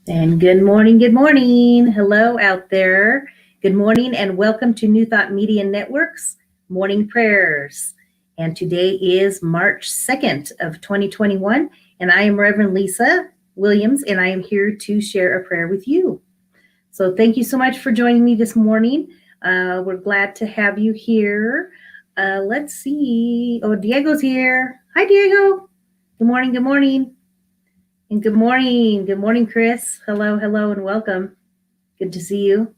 And good morning, good morning. Hello out there. Good morning and welcome to New Thought Media Network's Morning Prayers. And today is March 2nd of 2021, and I am Reverend Lisa Williams, and I am here to share a prayer with you. So thank you so much for joining me this morning. We're glad to have you here. Let's see. Oh, Diego's here. Hi, Diego. Good morning, good morning. And good morning, Chris. Hello, and welcome. Good to see you.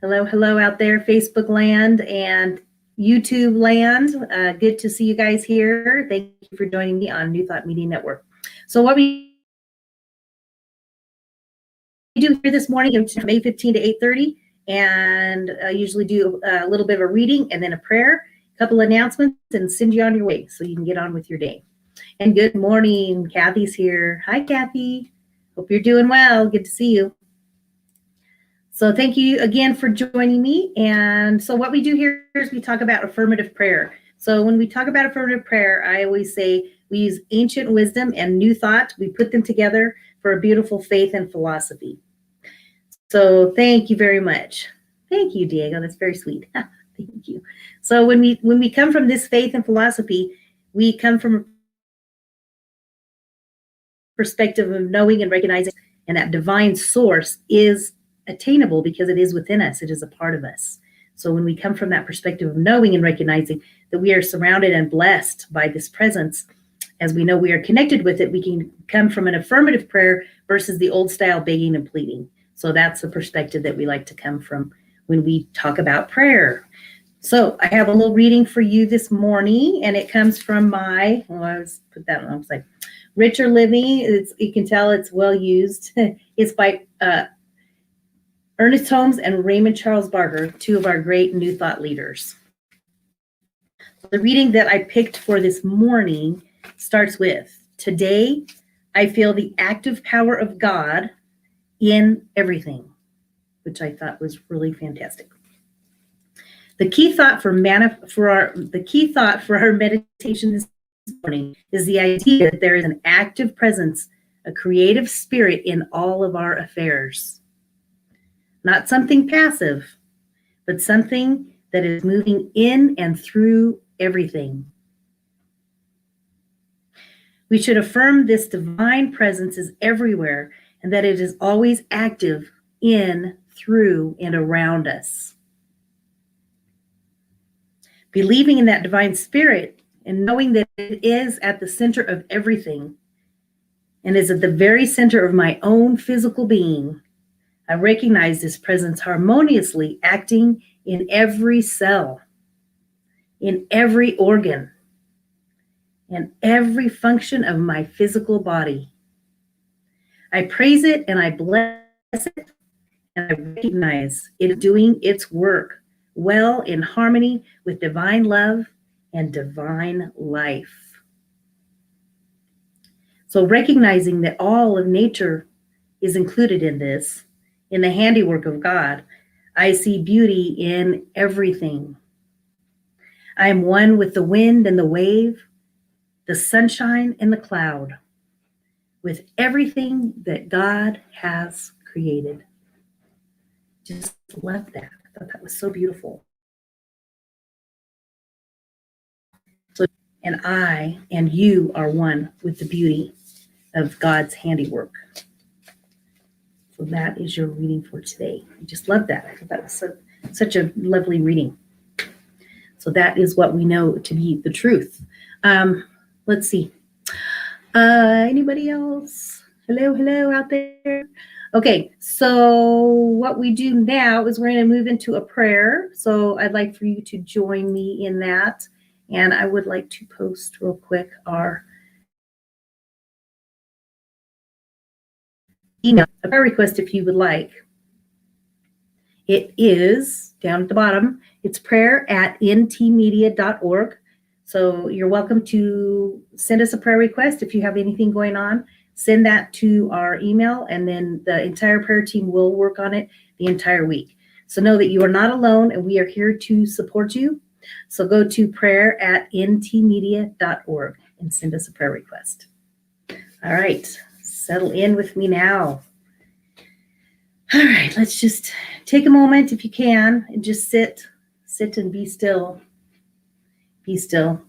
Hello out there, Facebook land and YouTube land. Good to see you guys here. Thank you for joining me on New Thought Media Network. So what we do here this morning is from 8:15 to 8:30, and I usually do a little bit of a reading and then a prayer, a couple announcements, and send you on your way so you can get on with your day. And good morning, Kathy's here. Hi, Kathy. Hope you're doing well. Good to see you. So thank you again for joining me. And so what we do here is we talk about affirmative prayer. So when we talk about affirmative prayer, I always say we use ancient wisdom and new thought. We put them together for a beautiful faith and philosophy. So thank you very much. Thank you, Diego. That's very sweet. Thank you. So when we come from this faith and philosophy, we come from perspective of knowing and recognizing, and that divine source is attainable because it is within us. It is a part of us. So when we come from that perspective of knowing and recognizing that we are surrounded and blessed by this presence, as we know we are connected with it, we can come from an affirmative prayer versus the old style begging and pleading. So that's the perspective that we like to come from when we talk about prayer. So I have a little reading for you this morning, and it comes from I put that on. I was like, Richer Living. You can tell it's well used. It's by Ernest Holmes and Raymond Charles Barker, two of our great New Thought leaders. The reading that I picked for this morning starts with, today I feel the active power of God in everything, which I thought was really fantastic. The key thought for our meditation this morning is the idea that there is an active presence, a creative spirit in all of our affairs. Not something passive, but something that is moving in and through everything. We should affirm this divine presence is everywhere and that it is always active in, through, and around us. Believing in that divine spirit and knowing that it is at the center of everything and is at the very center of my own physical being, I recognize this presence harmoniously acting in every cell, in every organ, and every function of my physical body. I praise it and I bless it, and I recognize it doing its work well in harmony with divine love and divine life. So recognizing that all of nature is included in this, in the handiwork of God, I see beauty in everything. I am one with the wind and the wave, the sunshine and the cloud, with everything that God has created. Just love that. I thought that was so beautiful. So, and I and you are one with the beauty of God's handiwork. So that is your reading for today. I just love that. I thought that was such a lovely reading. So that is what we know to be the truth. Let's see. Anybody else? Hello out there. Okay, so what we do now is we're going to move into a prayer. So I'd like for you to join me in that. And I would like to post real quick our email, a prayer request if you would like. It is down at the bottom. It's prayer@ntmedia.org. So you're welcome to send us a prayer request if you have anything going on. Send that to our email, and then the entire prayer team will work on it the entire week. So know that you are not alone, and we are here to support you. So go to prayer@ntmedia.org and send us a prayer request. All right. Settle in with me now. All right, let's just take a moment if you can and just sit and be still. Be still.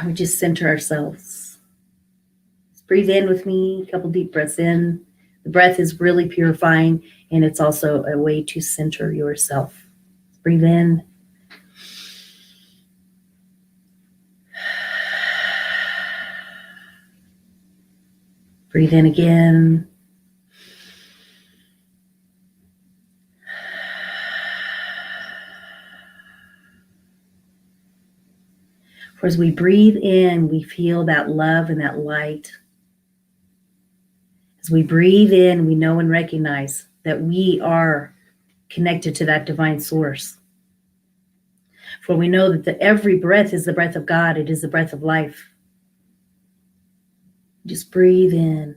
We just center ourselves. Just breathe in with me, a couple deep breaths in. The breath is really purifying, and it's also a way to center yourself. Breathe in. Breathe in again. For as we breathe in, we feel that love and that light. As we breathe in, we know and recognize that we are connected to that divine source. For we know that every breath is the breath of God. It is the breath of life. Just breathe in.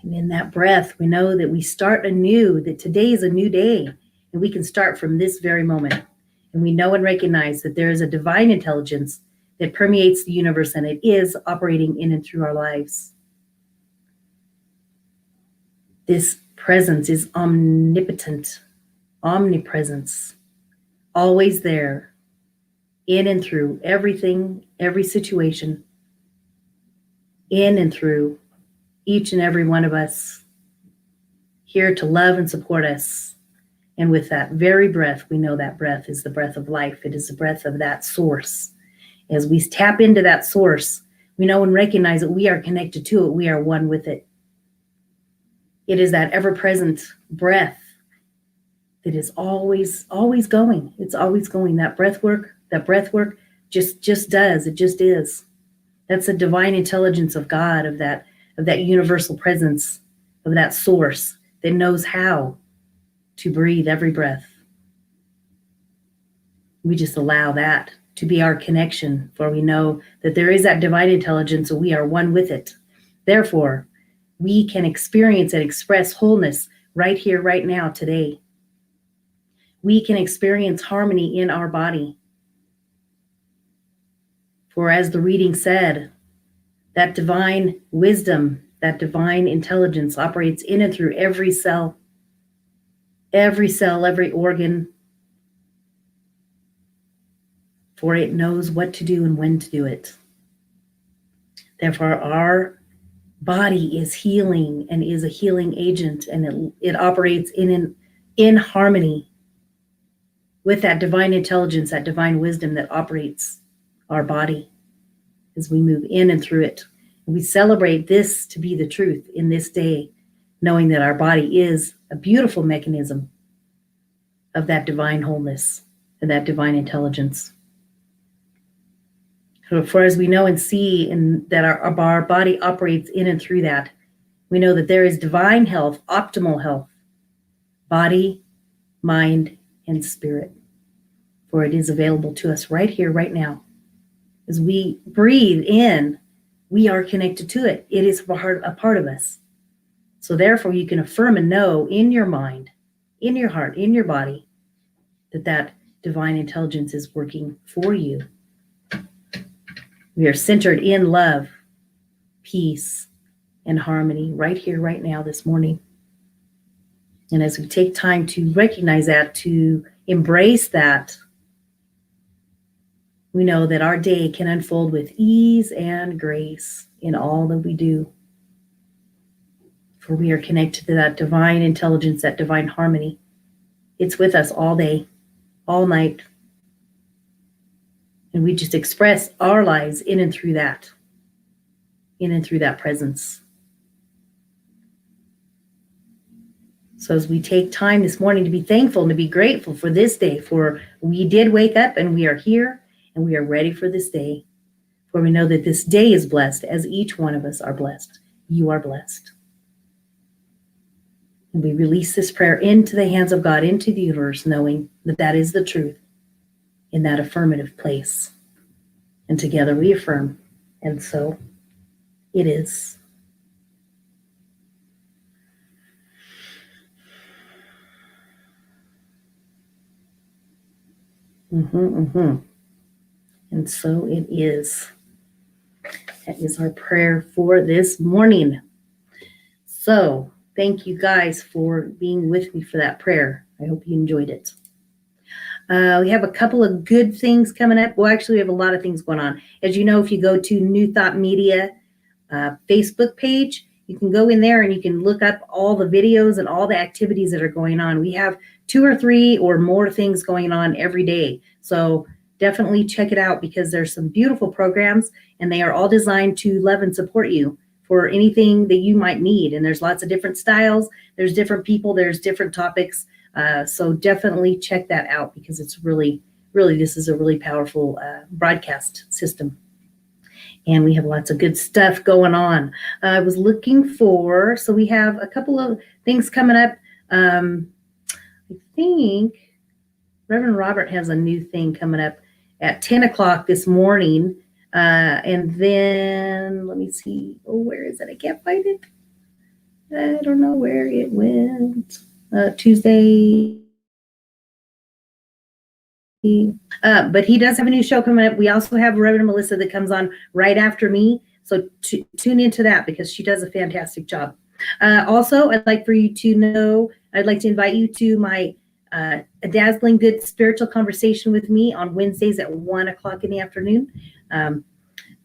And in that breath, we know that we start anew, that today is a new day, and we can start from this very moment. And we know and recognize that there is a divine intelligence that permeates the universe, and it is operating in and through our lives. This presence is omnipotent, omnipresence, always there, in and through everything, every situation, in and through each and every one of us, here to love and support us. And with that very breath, we know that breath is the breath of life. It is the breath of that source. As we tap into that source, we know and recognize that we are connected to it. We are one with it. It is that ever-present breath that is always, always going. It's always going. That breath work just does. It just is. That's the divine intelligence of God, of that universal presence, of that source that knows how to breathe every breath. We just allow that to be our connection, for we know that there is that divine intelligence, so we are one with it. Therefore, we can experience and express wholeness right here, right now, today. We can experience harmony in our body. For as the reading said, that divine wisdom, that divine intelligence operates in and through every cell, every organ, for it knows what to do and when to do it. Therefore, our body is healing and is a healing agent, and it operates in harmony with that divine intelligence, that divine wisdom that operates our body as we move in and through it. And we celebrate this to be the truth in this day, knowing that our body is a beautiful mechanism of that divine wholeness and that divine intelligence. For as we know and see, and that our body operates in and through that, we know that there is divine health, optimal health, body, mind, and spirit. For it is available to us right here, right now. As we breathe in, we are connected to it. It is a part of us. So therefore, you can affirm and know in your mind, in your heart, in your body, that divine intelligence is working for you. We are centered in love, peace, and harmony right here, right now, this morning. And as we take time to recognize that, to embrace that, we know that our day can unfold with ease and grace in all that we do. For we are connected to that divine intelligence, that divine harmony. It's with us all day, all night. And we just express our lives in and through that presence. So as we take time this morning to be thankful and to be grateful for this day, for we did wake up and we are here and we are ready for this day. For we know that this day is blessed as each one of us are blessed. You are blessed. And we release this prayer into the hands of God, into the universe, knowing that that is the truth in that affirmative place. And together we affirm, and so it is. And so it is. That is our prayer for this morning. So thank you guys for being with me for that prayer. I hope you enjoyed it. We have a couple of good things coming up. Well, actually, we have a lot of things going on. As you know, if you go to New Thought Media Facebook page, you can go in there and you can look up all the videos and all the activities that are going on. We have 2 or 3 or more things going on every day. So definitely check it out because there's some beautiful programs and they are all designed to love and support you for anything that you might need. And there's lots of different styles. There's different people. There's different topics. So definitely check that out because it's really, this is a really powerful broadcast system. And we have lots of good stuff going on. I was looking for, so we have a couple of things coming up. I think Reverend Robert has a new thing coming up at 10 o'clock this morning. And then, let me see. Oh, where is it? I can't find it. I don't know where it went. Tuesday. But he does have a new show coming up. We also have Reverend Melissa that comes on right after me. So tune into that because she does a fantastic job. Also, I'd like for you to know, I'd like to invite you to my A Dazzling Good Spiritual Conversation with me on Wednesdays at 1 o'clock in the afternoon. I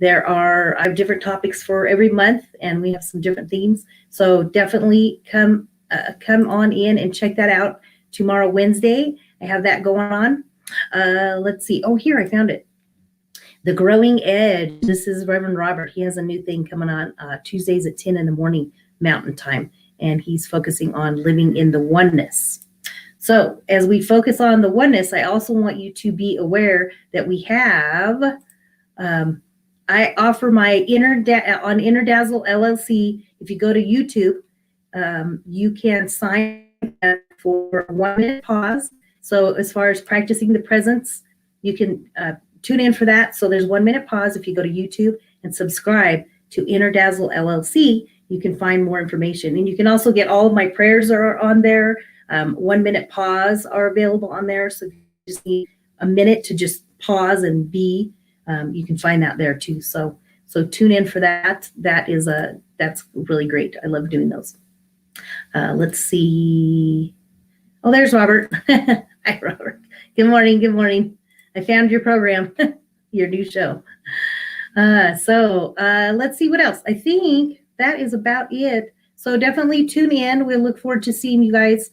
have different topics for every month and we have some different themes. So definitely come on in and check that out tomorrow, Wednesday. I have that going on. Let's see. Oh, here, I found it. The Growing Edge. This is Reverend Robert. He has a new thing coming on Tuesdays at 10 in the morning Mountain Time, and he's focusing on living in the oneness. So as we focus on the oneness, I also want you to be aware that we have, I offer my on Inner Dazzle LLC. If you go to YouTube, you can sign up for a 1-minute pause. So as far as practicing the presence, you can tune in for that. So there's 1-minute pause. If you go to YouTube and subscribe to Inner Dazzle LLC, you can find more information. And you can also get all of my prayers are on there. 1-minute pause are available on there. So if you just need a minute to just pause and be, you can find that there too. So tune in for that. That's really great. I love doing those. Let's see. Oh, there's Robert. Hi, Robert. Good morning. Good morning. I found your program, your new show. So let's see what else. I think that is about it. So definitely tune in. We'll look forward to seeing you guys.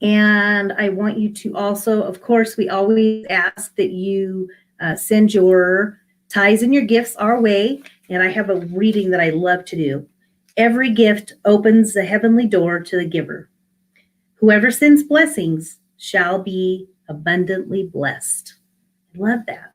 And I want you to also, of course, we always ask that you send your tithes and your gifts our way. And I have a reading that I love to do. Every gift opens the heavenly door to the giver. Whoever sends blessings shall be abundantly blessed. I love that.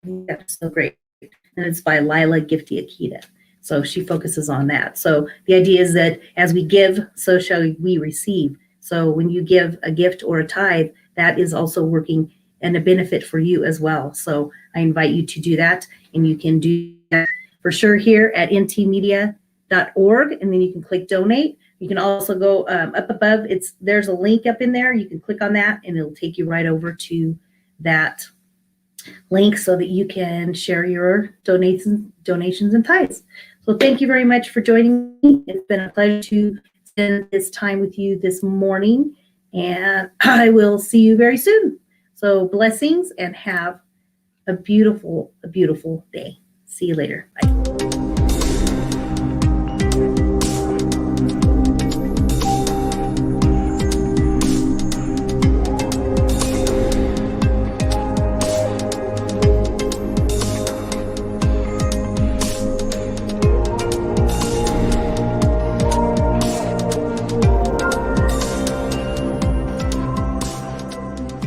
That's so great. And it's by Lila Gifty Akita. So she focuses on that. So the idea is that as we give, so shall we receive. So when you give a gift or a tithe, that is also working and a benefit for you as well. So I invite you to do that. And you can do that for sure here at ntmedia.org. And then you can click donate. You can also go up above. There's a link up in there. You can click on that and it'll take you right over to that link so that you can share your donations and tithes. So thank you very much for joining me. It's been a pleasure to spend this time with you this morning, and I will see you very soon. So blessings and have a beautiful, beautiful day. See you later. Bye.